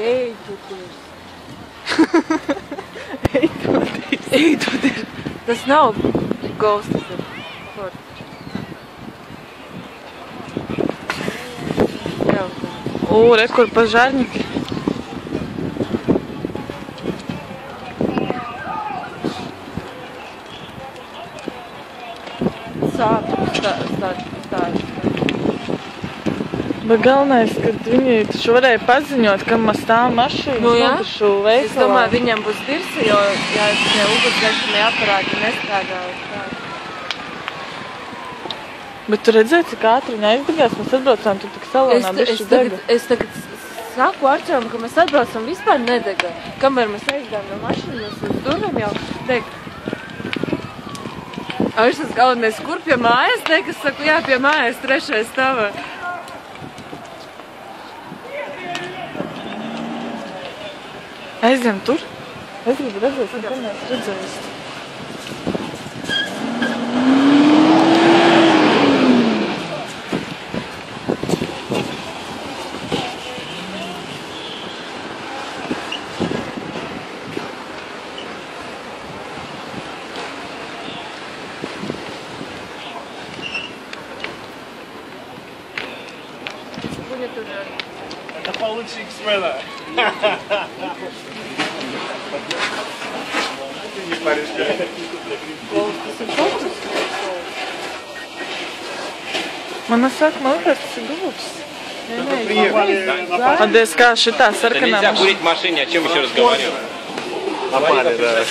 Eidoties. Eidoties. Tas nav Ghost, tas ir Ford. Re, kur pažarniki. Bet galvenais, kad viņi taču varēja paziņot, kam stāv mašīnas, Nu jā, notušu veikalā. es domāju, viņam būs dirsi, jo ja ugunsdzēšanai aparāti nestrādā. Bet tu redzēji, cik ātri viņi aizdegās, mēs atbraucām, tu tik salonā bišķi dega. Es tagad saku Arčēlam, ka mēs atbraucam vispār nedega. Kamēr mēs aizdām no mašīnas uz durvīm jau deg. Viņš tas galvenais, kur pie mājas deg? Es saku, jā, pie mājas 3. stāvā. Aizjām tur? Es gribu redzēt, ka neesmu redzējis. Viņa tur... Получик смена. Не паришь, Man saka, man liekas, tas ir gulbs. приехали. Paldies, kā šitā Да sarkanā нельзя mašīna. курить в машине, о чем еще разговаривать? Напали, да.